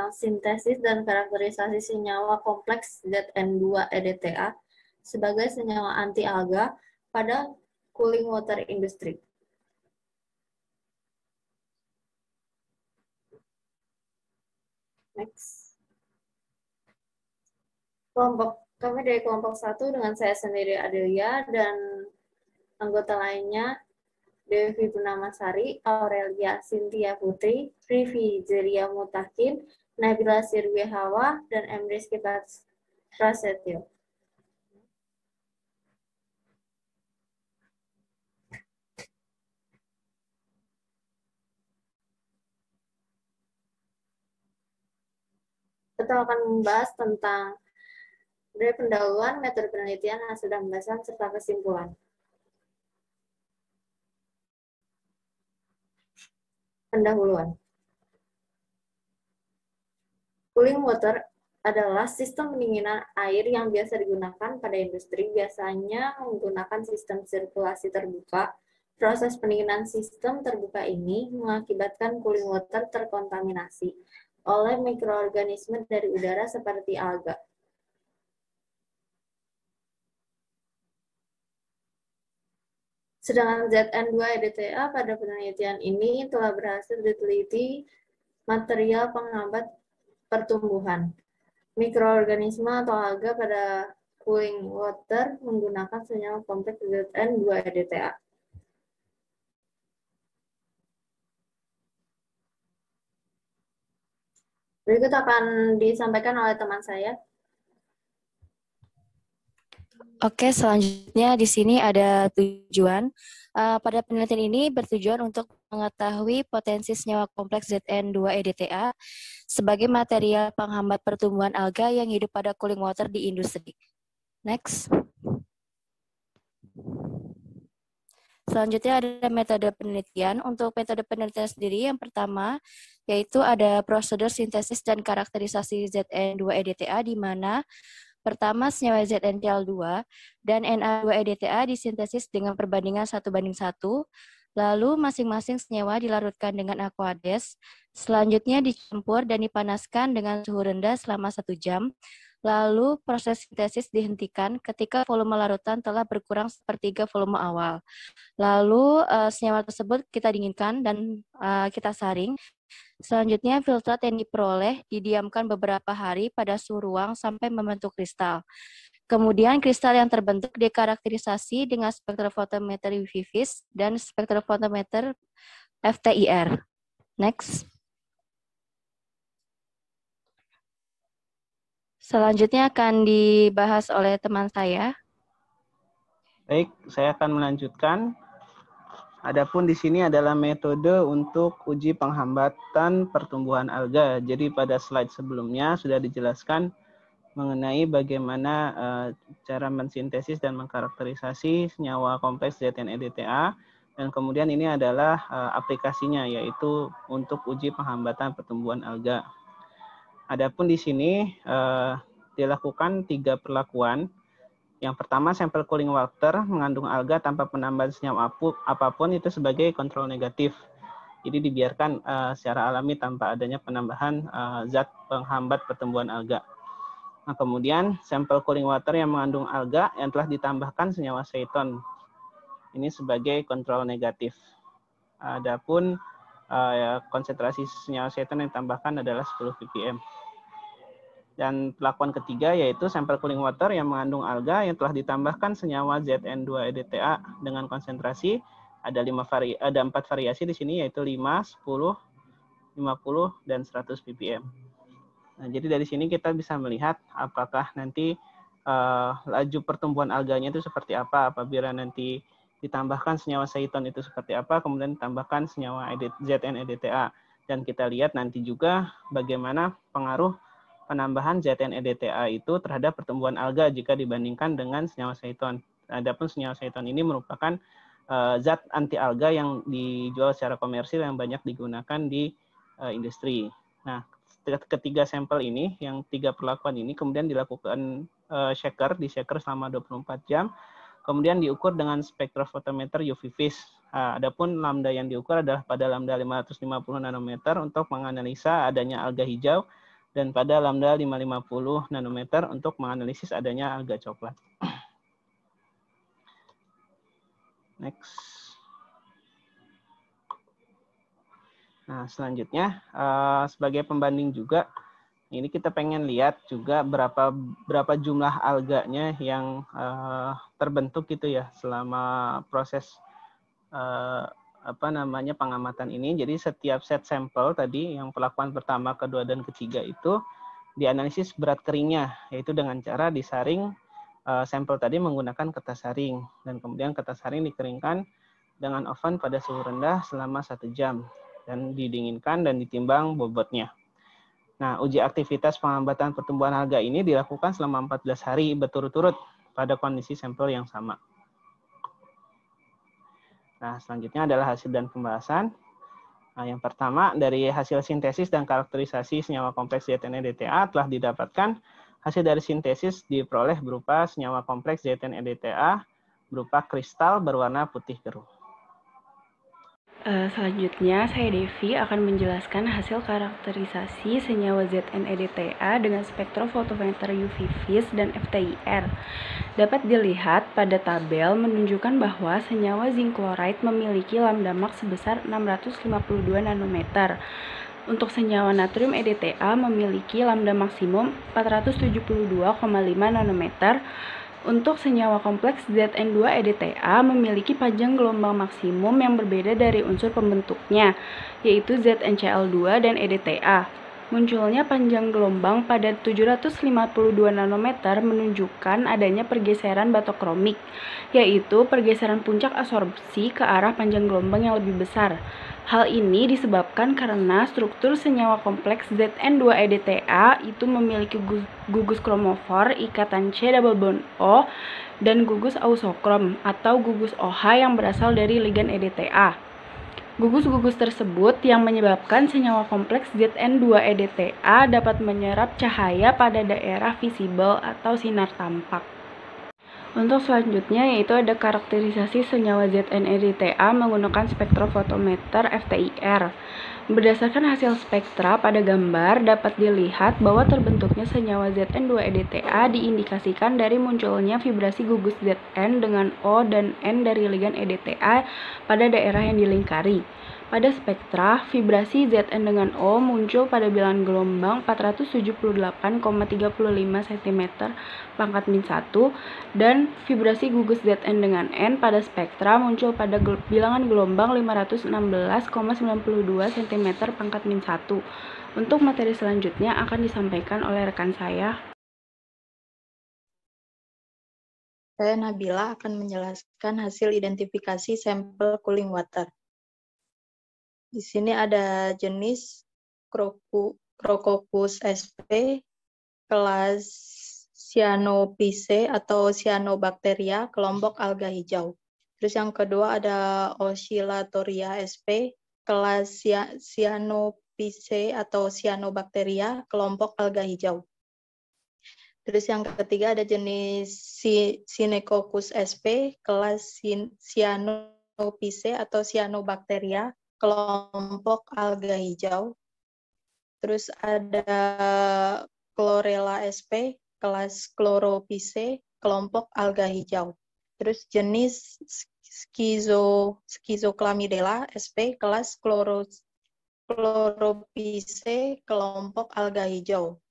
tentang sintesis dan karakterisasi senyawa kompleks ZN2-EDTA sebagai senyawa anti-alga pada cooling water industry. Next. Kami dari kelompok 1 dengan saya sendiri Adelia dan anggota lainnya Devi Purnamasari, Aurelia Cynthia Putri, Rivi Zeria Mutakin, Nabila Sirwi Hawa, dan M. Rizky Prasetyo. Kita akan membahas tentang dari pendahuluan, metode penelitian, hasil dan pembahasan, serta kesimpulan. Pendahuluan. Cooling water adalah sistem pendinginan air yang biasa digunakan pada industri, biasanya menggunakan sistem sirkulasi terbuka. Proses pendinginan sistem terbuka ini mengakibatkan cooling water terkontaminasi oleh mikroorganisme dari udara seperti alga. Sedangkan ZN2-EDTA pada penelitian ini telah berhasil diteliti material penghambat pertumbuhan mikroorganisme atau alga pada cooling water menggunakan senyawa kompleks ZN2-EDTA. Berikut akan disampaikan oleh teman saya. Oke, selanjutnya di sini ada tujuan. Pada penelitian ini bertujuan untuk mengetahui potensi senyawa kompleks ZN2-EDTA sebagai material penghambat pertumbuhan alga yang hidup pada cooling water di industri. Next. Selanjutnya ada metode penelitian. Untuk metode penelitian sendiri, yang pertama yaitu ada prosedur sintesis dan karakterisasi ZN2-EDTA di mana pertama, senyawa ZNCl2 dan Na2-EDTA disintesis dengan perbandingan 1:1. Lalu, masing-masing senyawa dilarutkan dengan aqueous. Selanjutnya, dicampur dan dipanaskan dengan suhu rendah selama 1 jam. Lalu, proses sintesis dihentikan ketika volume larutan telah berkurang sepertiga volume awal. Lalu, senyawa tersebut kita dinginkan dan kita saring. Selanjutnya, filtrat yang diperoleh didiamkan beberapa hari pada suhu ruang sampai membentuk kristal. Kemudian, kristal yang terbentuk dikarakterisasi dengan spektrofotometer UV-Vis dan spektrofotometer FTIR. Next. Selanjutnya akan dibahas oleh teman saya. Baik, saya akan melanjutkan. Adapun di sini adalah metode untuk uji penghambatan pertumbuhan alga. Jadi pada slide sebelumnya sudah dijelaskan mengenai bagaimana cara mensintesis dan mengkarakterisasi senyawa kompleks ZN-EDTA. Dan kemudian ini adalah aplikasinya, yaitu untuk uji penghambatan pertumbuhan alga. Adapun di sini dilakukan 3 perlakuan. Yang pertama, sampel cooling water mengandung alga tanpa penambahan senyawa apapun itu sebagai kontrol negatif. Jadi dibiarkan secara alami tanpa adanya penambahan zat penghambat pertumbuhan alga. Nah, kemudian sampel cooling water yang mengandung alga yang telah ditambahkan senyawa seton. Ini sebagai kontrol negatif. Adapun konsentrasi senyawa seton yang ditambahkan adalah 10 ppm. Dan perlakuan ketiga yaitu sampel cooling water yang mengandung alga yang telah ditambahkan senyawa ZN2-EDTA dengan konsentrasi ada 4 variasi di sini yaitu 5, 10, 50, dan 100 ppm. Nah, jadi dari sini kita bisa melihat apakah nanti laju pertumbuhan alganya itu seperti apa apabila nanti ditambahkan senyawa seton itu seperti apa, kemudian ditambahkan senyawa ZN-EDTA. Dan kita lihat nanti juga bagaimana pengaruh penambahan ZN-EDTA itu terhadap pertumbuhan alga jika dibandingkan dengan senyawa seton. Adapun senyawa seton ini merupakan zat anti alga yang dijual secara komersil yang banyak digunakan di industri. Nah, ketiga sampel ini, yang 3 perlakuan ini kemudian dilakukan di shaker selama 24 jam, kemudian diukur dengan spektrofotometer UV-Vis. Adapun lambda yang diukur adalah pada lambda 550 nanometer untuk menganalisa adanya alga hijau dan pada lambda 550 nanometer untuk menganalisis adanya alga coklat. Next. Nah, selanjutnya sebagai pembanding juga, ini kita pengen lihat juga berapa jumlah alganya yang terbentuk gitu ya selama proses pengamatan ini. Jadi setiap set sampel tadi yang perlakuan pertama, kedua, dan ketiga itu dianalisis berat keringnya, yaitu dengan cara disaring sampel tadi menggunakan kertas saring, dan kemudian kertas saring dikeringkan dengan oven pada suhu rendah selama 1 jam dan didinginkan dan ditimbang bobotnya. Nah, uji aktivitas pengambatan pertumbuhan alga ini dilakukan selama 14 hari berturut-turut pada kondisi sampel yang sama. Nah, selanjutnya adalah hasil dan pembahasan. Nah, yang pertama, dari hasil sintesis dan karakterisasi senyawa kompleks ZN-EDTA telah didapatkan hasil dari sintesis diperoleh berupa senyawa kompleks ZN-EDTA berupa kristal berwarna putih keruh. Selanjutnya, saya Devi akan menjelaskan hasil karakterisasi senyawa ZN-EDTA dengan spektrofotometer UV-Vis dan FTIR. Dapat dilihat pada tabel menunjukkan bahwa senyawa zinc chloride memiliki lambda max sebesar 652 nanometer. Untuk senyawa natrium EDTA memiliki lambda maksimum 472,5 nanometer. Untuk senyawa kompleks ZN2-EDTA memiliki panjang gelombang maksimum yang berbeda dari unsur pembentuknya, yaitu ZnCl2 dan EDTA. Munculnya panjang gelombang pada 752 nanometer menunjukkan adanya pergeseran batokromik, yaitu pergeseran puncak absorpsi ke arah panjang gelombang yang lebih besar. Hal ini disebabkan karena struktur senyawa kompleks ZN2-EDTA itu memiliki gugus kromofor ikatan C double bond O dan gugus ausokrom atau gugus OH yang berasal dari ligan EDTA. Gugus-gugus tersebut yang menyebabkan senyawa kompleks ZN2-EDTA dapat menyerap cahaya pada daerah visible atau sinar tampak. Untuk selanjutnya yaitu ada karakterisasi senyawa ZN-EDTA menggunakan spektrofotometer FTIR. Berdasarkan hasil spektra pada gambar dapat dilihat bahwa terbentuknya senyawa ZN2-EDTA diindikasikan dari munculnya vibrasi gugus ZN dengan O dan N dari ligan EDTA pada daerah yang dilingkari. Pada spektra, vibrasi Zn dengan O muncul pada bilangan gelombang 478,35 cm pangkat min 1 dan vibrasi gugus Zn dengan N pada spektra muncul pada bilangan gelombang 516,92 cm pangkat min 1. Untuk materi selanjutnya akan disampaikan oleh rekan saya. Saya Nabila akan menjelaskan hasil identifikasi sampel cooling water. Di sini ada jenis Crococcus sp, kelas Cyanophyceae atau Cyanobacteria, kelompok alga hijau. Terus yang kedua ada Oscillatoria sp, kelas Cyanophyceae atau Cyanobacteria, kelompok alga hijau. Terus yang ketiga ada jenis Synechoccus sp, kelas Cyanophyceae atau Cyanobacteria, kelompok alga hijau. Terus ada Chlorella sp, kelas Chlorophyceae, kelompok alga hijau. Terus jenis Schizochlamydella sp, kelas Chlorophyceae, kelompok alga hijau.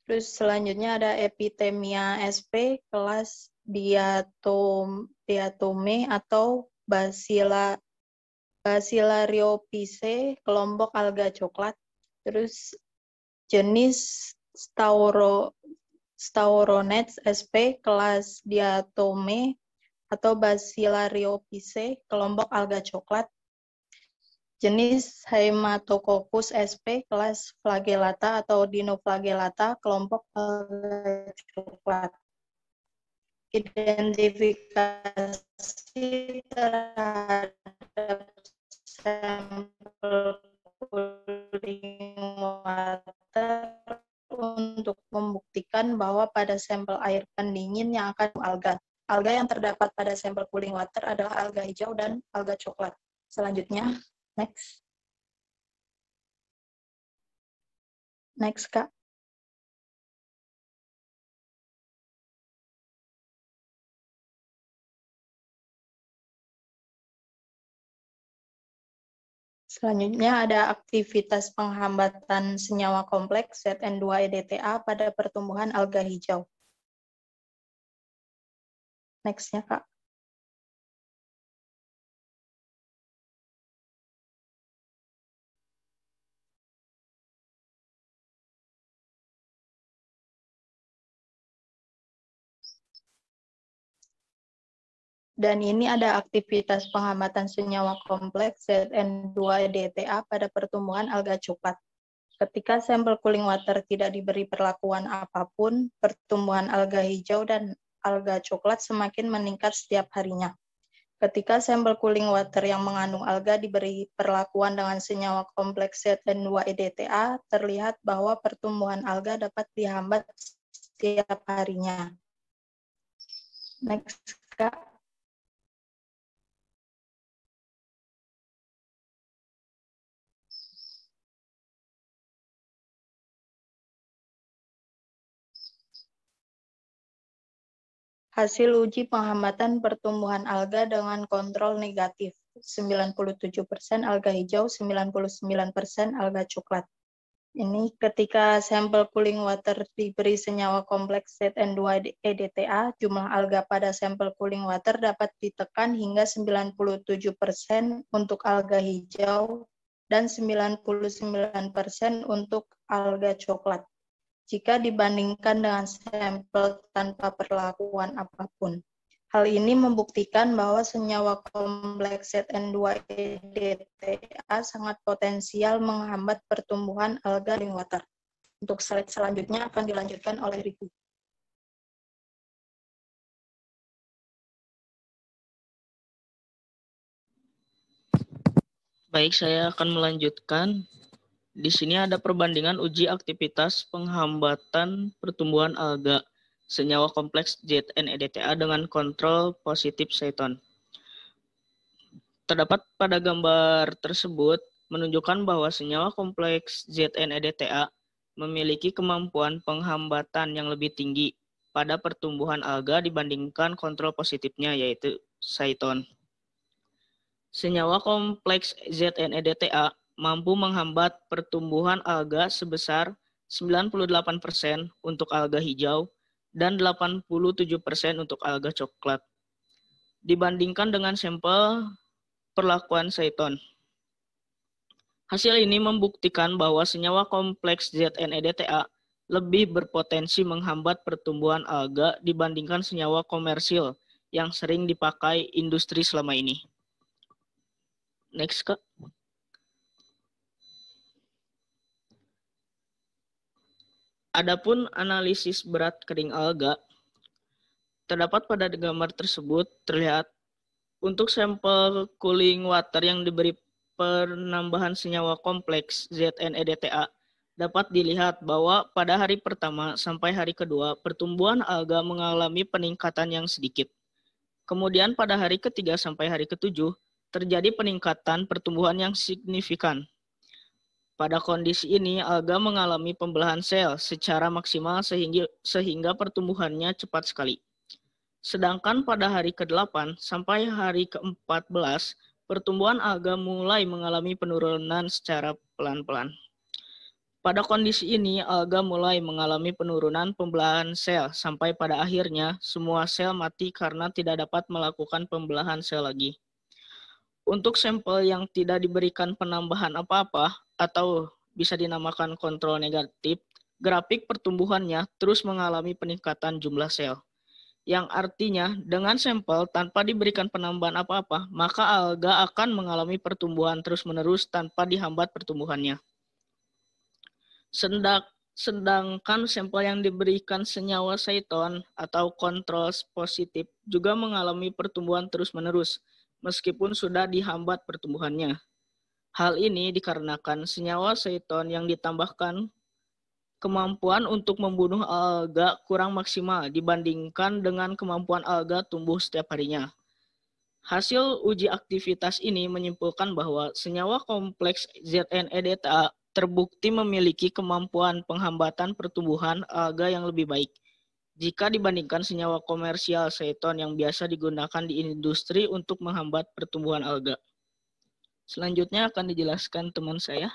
Terus selanjutnya ada Epithemia sp, kelas Diatome atau Bacillariophyceae, kelompok alga coklat. Terus jenis Stauronetes sp, kelas Diatome atau Bacillariophyceae, kelompok alga coklat. Jenis Haematococcus sp, kelas Flagellata atau Dinoflagellata, kelompok alga coklat. Identifikasi terhadap sampel cooling water untuk membuktikan bahwa pada sampel air pendingin yang akan alga. Alga yang terdapat pada sampel cooling water adalah alga hijau dan alga coklat. Selanjutnya, next. Next, Kak. Selanjutnya ada aktivitas penghambatan senyawa kompleks ZN2-EDTA pada pertumbuhan alga hijau. Next-nya, Kak. Dan ini ada aktivitas penghambatan senyawa kompleks ZN2-EDTA pada pertumbuhan alga coklat. Ketika sampel cooling water tidak diberi perlakuan apapun, pertumbuhan alga hijau dan alga coklat semakin meningkat setiap harinya. Ketika sampel cooling water yang mengandung alga diberi perlakuan dengan senyawa kompleks ZN2-EDTA, terlihat bahwa pertumbuhan alga dapat dihambat setiap harinya. Next, Kak. Hasil uji penghambatan pertumbuhan alga dengan kontrol negatif, 97% alga hijau, 99% alga coklat. Ini ketika sampel cooling water diberi senyawa kompleks ZN2-EDTA, jumlah alga pada sampel cooling water dapat ditekan hingga 97% untuk alga hijau dan 99% untuk alga coklat, jika dibandingkan dengan sampel tanpa perlakuan apapun. Hal ini membuktikan bahwa senyawa kompleks ZN2-EDTA sangat potensial menghambat pertumbuhan alga cooling water. Untuk slide selanjutnya akan dilanjutkan oleh Riku. Baik, saya akan melanjutkan. Di sini ada perbandingan uji aktivitas penghambatan pertumbuhan alga senyawa kompleks ZN-EDTA dengan kontrol positif Seiton. Terdapat pada gambar tersebut menunjukkan bahwa senyawa kompleks ZN-EDTA memiliki kemampuan penghambatan yang lebih tinggi pada pertumbuhan alga dibandingkan kontrol positifnya, yaitu Seiton. Senyawa kompleks ZN-EDTA mampu menghambat pertumbuhan alga sebesar 98% untuk alga hijau dan 87% untuk alga coklat dibandingkan dengan sampel perlakuan Seiton. Hasil ini membuktikan bahwa senyawa kompleks ZN-EDTA lebih berpotensi menghambat pertumbuhan alga dibandingkan senyawa komersil yang sering dipakai industri selama ini. Next, Kak. Adapun analisis berat kering alga, terdapat pada gambar tersebut terlihat untuk sampel cooling water yang diberi penambahan senyawa kompleks ZN-EDTA dapat dilihat bahwa pada hari pertama sampai hari kedua pertumbuhan alga mengalami peningkatan yang sedikit. Kemudian pada hari ketiga sampai hari ketujuh terjadi peningkatan pertumbuhan yang signifikan. Pada kondisi ini, alga mengalami pembelahan sel secara maksimal sehingga pertumbuhannya cepat sekali. Sedangkan pada hari ke-8 sampai hari ke-14, pertumbuhan alga mulai mengalami penurunan secara pelan-pelan. Pada kondisi ini, alga mulai mengalami penurunan pembelahan sel sampai pada akhirnya semua sel mati karena tidak dapat melakukan pembelahan sel lagi. Untuk sampel yang tidak diberikan penambahan apa-apa atau bisa dinamakan kontrol negatif, grafik pertumbuhannya terus mengalami peningkatan jumlah sel. Yang artinya dengan sampel tanpa diberikan penambahan apa-apa, maka alga akan mengalami pertumbuhan terus-menerus tanpa dihambat pertumbuhannya. Sedangkan sampel yang diberikan senyawa Seiton atau kontrol positif juga mengalami pertumbuhan terus-menerus, meskipun sudah dihambat pertumbuhannya. Hal ini dikarenakan senyawa Seiton yang ditambahkan kemampuan untuk membunuh alga kurang maksimal dibandingkan dengan kemampuan alga tumbuh setiap harinya. Hasil uji aktivitas ini menyimpulkan bahwa senyawa kompleks ZN-EDTA terbukti memiliki kemampuan penghambatan pertumbuhan alga yang lebih baik jika dibandingkan senyawa komersial Seiton yang biasa digunakan di industri untuk menghambat pertumbuhan alga. Selanjutnya akan dijelaskan teman saya.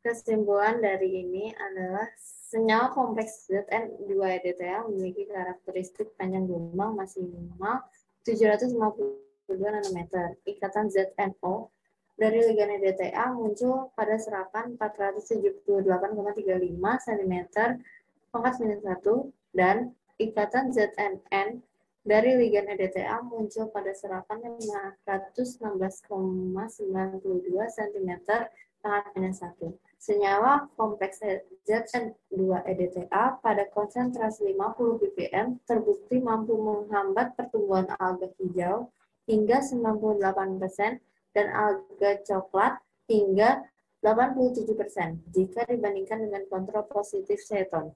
Kesimpulan dari ini adalah senyawa kompleks ZN2-EDTA memiliki karakteristik panjang gelombang maksimal 752 nanometer. Ikatan ZNO dari ligan EDTA muncul pada serapan 478,35 cm pangkat -1 dan ikatan ZNN dari ligan EDTA muncul pada serapan 516,92 cm pangkat -1. Senyawa kompleks ZN2-EDTA pada konsentrasi 50 ppm terbukti mampu menghambat pertumbuhan alga hijau hingga 98% dan alga coklat hingga 87% jika dibandingkan dengan kontrol positif seton.